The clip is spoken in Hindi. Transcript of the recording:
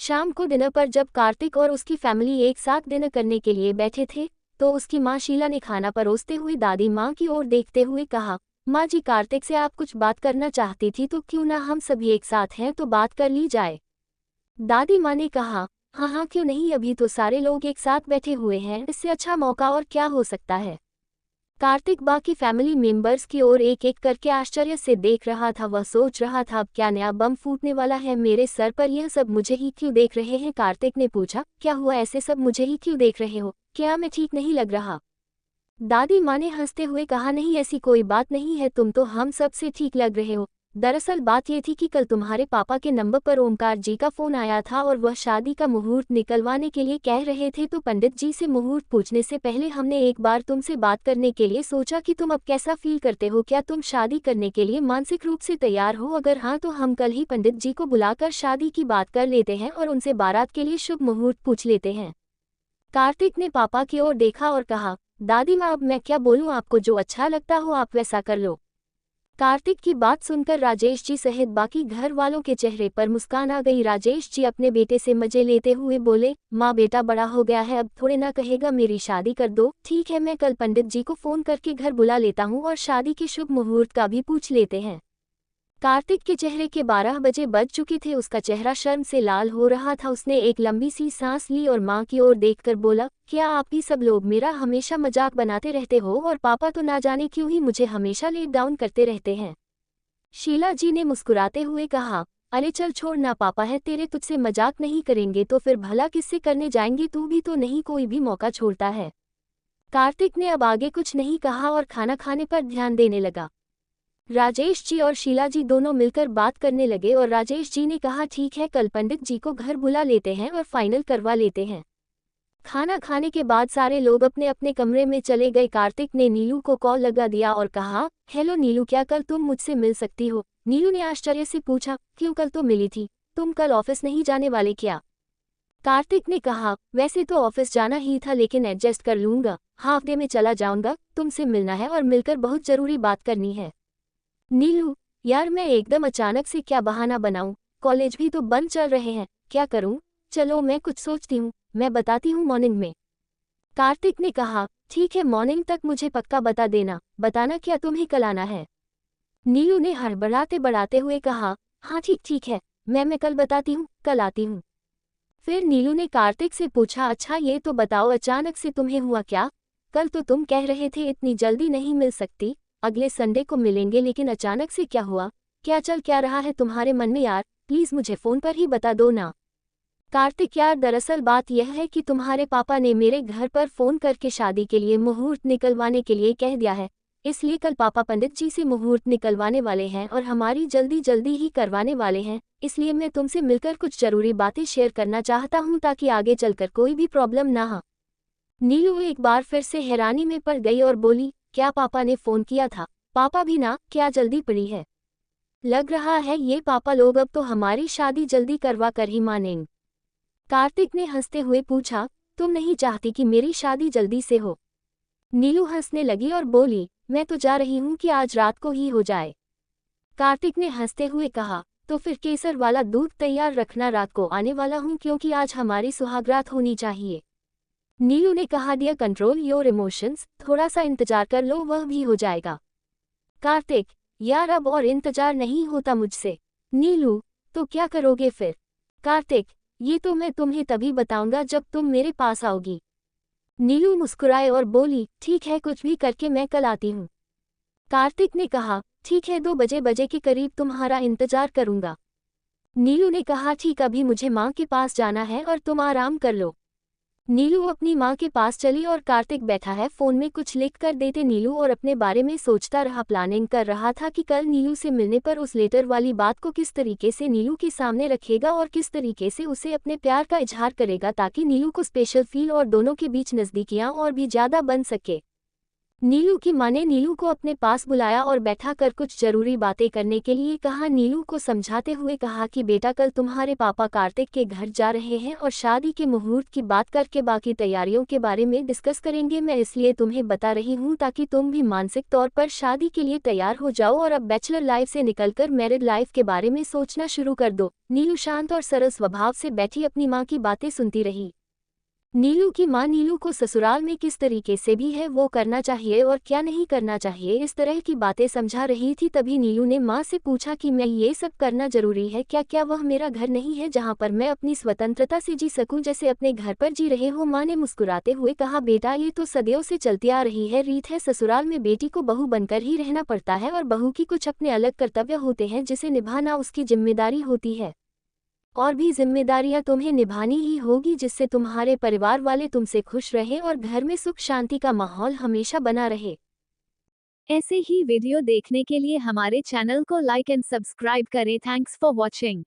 शाम को डिनर पर जब कार्तिक और उसकी फैमिली एक साथ डिनर करने के लिए बैठे थे तो उसकी माँ शीला ने खाना परोसते हुए दादी माँ की ओर देखते हुए कहा, माँ जी कार्तिक से आप कुछ बात करना चाहती थी तो क्यों ना हम सभी एक साथ हैं तो बात कर ली जाए। दादी माँ ने कहा, हाँ हाँ क्यों नहीं, अभी तो सारे लोग एक साथ बैठे हुए हैं, इससे अच्छा मौका और क्या हो सकता है। कार्तिक बाकी फैमिली मेंबर्स की ओर एक एक करके आश्चर्य से देख रहा था। वह सोच रहा था अब क्या नया बम फूटने वाला है मेरे सर पर, यह सब मुझे ही क्यों देख रहे हैं। कार्तिक ने पूछा, क्या हुआ, ऐसे सब मुझे ही क्यों देख रहे हो, क्या मैं ठीक नहीं लग रहा। दादी माँ ने हंसते हुए कहा, नहीं ऐसी कोई बात नहीं है, तुम तो हम सब से ठीक लग रहे हो। दरअसल बात ये थी कि कल तुम्हारे पापा के नंबर पर ओमकार जी का फोन आया था और वह शादी का मुहूर्त निकलवाने के लिए कह रहे थे, तो पंडित जी से मुहूर्त पूछने से पहले हमने एक बार तुमसे बात करने के लिए सोचा कि तुम अब कैसा फील करते हो, क्या तुम शादी करने के लिए मानसिक रूप से तैयार हो, अगर हाँ तो हम कल ही पंडित जी को बुलाकर शादी की बात कर लेते हैं और उनसे बारात के लिए शुभ मुहूर्त पूछ लेते हैं। कार्तिक ने पापा की ओर देखा और कहा, दादी माँ अब मैं क्या बोलूँ, आपको जो अच्छा लगता हो आप वैसा कर लो। कार्तिक की बात सुनकर राजेश जी सहित बाकी घर वालों के चेहरे पर मुस्कान आ गई। राजेश जी अपने बेटे से मजे लेते हुए बोले, माँ बेटा बड़ा हो गया है, अब थोड़े ना कहेगा मेरी शादी कर दो। ठीक है, मैं कल पंडित जी को फोन करके घर बुला लेता हूँ और शादी के शुभ मुहूर्त का भी पूछ लेते हैं। कार्तिक के चेहरे के 12 बजे बज चुके थे, उसका चेहरा शर्म से लाल हो रहा था। उसने एक लंबी सी सांस ली और माँ की ओर देखकर बोला, क्या आप ही सब लोग मेरा हमेशा मजाक बनाते रहते हो और पापा तो ना जाने क्यों ही मुझे हमेशा लेट डाउन करते रहते हैं। शीला जी ने मुस्कुराते हुए कहा, अरे चल छोड़ ना, पापा है तेरे, तुझसे मजाक नहीं करेंगे तो फिर भला किससे करने जाएंगे, तू भी तो नहीं कोई भी मौका छोड़ता है। कार्तिक ने अब आगे कुछ नहीं कहा और खाना खाने पर ध्यान देने लगा। राजेश जी और शीला जी दोनों मिलकर बात करने लगे और राजेश जी ने कहा, ठीक है कल पंडित जी को घर बुला लेते हैं और फाइनल करवा लेते हैं। खाना खाने के बाद सारे लोग अपने अपने कमरे में चले गए। कार्तिक ने नीलू को कॉल लगा दिया और कहा, हेलो नीलू, क्या कल तुम मुझसे मिल सकती हो। नीलू ने आश्चर्य से पूछा, क्यों, कल तो मिली थी, तुम कल ऑफिस नहीं जाने वाले क्या। कार्तिक ने कहा, वैसे तो ऑफिस जाना ही था लेकिन एडजस्ट कर लूंगा, हाफ डे में चला जाऊंगा, तुमसे मिलना है और मिलकर बहुत जरूरी बात करनी है। नीलू, यार मैं एकदम अचानक से क्या बहाना बनाऊं, कॉलेज भी तो बंद चल रहे हैं, क्या करूं, चलो मैं कुछ सोचती हूं, मैं बताती हूं मॉर्निंग में। कार्तिक ने कहा, ठीक है मॉर्निंग तक मुझे पक्का बता देना, बताना क्या तुम्हें कल आना है। नीलू ने हड़बड़ाते बढ़ाते हुए कहा, हाँ ठीक ठीक है, मैं कल बताती हूँ, कल आती हूँ। फिर नीलू ने कार्तिक से पूछा, अच्छा ये तो बताओ अचानक से तुम्हें हुआ क्या, कल तो तुम कह रहे थे इतनी जल्दी नहीं मिल सकती, अगले संडे को मिलेंगे, लेकिन अचानक से क्या हुआ, क्या चल क्या रहा है तुम्हारे मन में यार, प्लीज मुझे फोन पर ही बता दो ना। कार्तिक, यार दरअसल बात यह है कि तुम्हारे पापा ने मेरे घर पर फोन करके शादी के लिए मुहूर्त निकलवाने के लिए कह दिया है, इसलिए कल पापा पंडित जी से मुहूर्त निकलवाने वाले हैं और हमारी जल्दी जल्दी ही करवाने वाले हैं, इसलिए मैं तुमसे मिलकर कुछ जरूरी बातें शेयर करना चाहता हूँ ताकि आगे चलकर कोई भी प्रॉब्लम ना हो। नीलू एक बार फिर से हैरानी में पड़ गई और बोली, क्या पापा ने फोन किया था, पापा भी ना, क्या जल्दी पड़ी है, लग रहा है ये पापा लोग अब तो हमारी शादी जल्दी करवा कर ही मानेंगे। कार्तिक ने हंसते हुए पूछा, तुम नहीं चाहती कि मेरी शादी जल्दी से हो। नीलू हंसने लगी और बोली, मैं तो जा रही हूँ कि आज रात को ही हो जाए। कार्तिक ने हंसते हुए कहा, तो फिर केसर वाला दूध तैयार रखना, रात को आने वाला हूँ क्योंकि आज हमारी सुहागरात होनी चाहिए। नीलू ने कहा, डियर कंट्रोल योर इमोशंस, थोड़ा सा इंतजार कर लो, वह भी हो जाएगा। कार्तिक, यार अब और इंतजार नहीं होता मुझसे। नीलू, तो क्या करोगे फिर। कार्तिक, ये तो मैं तुम्हें तभी बताऊंगा जब तुम मेरे पास आओगी। नीलू मुस्कुराए और बोली, ठीक है कुछ भी करके मैं कल आती हूँ। कार्तिक ने कहा, ठीक है 2 बजे के करीब तुम्हारा इंतजार करूंगा। नीलू ने कहा, ठीक, अभी मुझे माँ के पास जाना है और तुम आराम कर लो। नीलू अपनी माँ के पास चली और कार्तिक बैठा है फोन में कुछ लिख कर देते। नीलू और अपने बारे में सोचता रहा, प्लानिंग कर रहा था कि कल नीलू से मिलने पर उस लेटर वाली बात को किस तरीके से नीलू के सामने रखेगा और किस तरीके से उसे अपने प्यार का इजहार करेगा ताकि नीलू को स्पेशल फील और दोनों के बीच नज़दीकियाँ और भी ज़्यादा बन सके। नीलू की माँ ने नीलू को अपने पास बुलाया और बैठा कर कुछ जरूरी बातें करने के लिए कहा। नीलू को समझाते हुए कहा कि बेटा कल तुम्हारे पापा कार्तिक के घर जा रहे हैं और शादी के मुहूर्त की बात करके बाकी तैयारियों के बारे में डिस्कस करेंगे। मैं इसलिए तुम्हें बता रही हूँ ताकि तुम भी मानसिक तौर पर शादी के लिए तैयार हो जाओ और अब बैचलर लाइफ से निकलकर मैरिड लाइफ के बारे में सोचना शुरू कर दो। नीलू शांत और सरल स्वभाव से बैठी अपनी माँ की बातें सुनती रही। नीलू की माँ नीलू को ससुराल में किस तरीके से भी है वो करना चाहिए और क्या नहीं करना चाहिए इस तरह की बातें समझा रही थी। तभी नीलू ने माँ से पूछा कि मैं ये सब करना जरूरी है क्या वह मेरा घर नहीं है जहाँ पर मैं अपनी स्वतंत्रता से जी सकूं जैसे अपने घर पर जी रहे हो। माँ ने मुस्कुराते हुए कहा बेटा ये तो सदियों से चलती आ रही है रीत है। ससुराल में बेटी को बहू बनकर ही रहना पड़ता है और बहू की कुछ अपने अलग कर्तव्य होते हैं जिसे निभाना उसकी जिम्मेदारी होती है। और भी जिम्मेदारियां तुम्हें निभानी ही होगी जिससे तुम्हारे परिवार वाले तुमसे खुश रहें और घर में सुख शांति का माहौल हमेशा बना रहे। ऐसे ही वीडियो देखने के लिए हमारे चैनल को लाइक एंड सब्सक्राइब करें। Thanks for watching.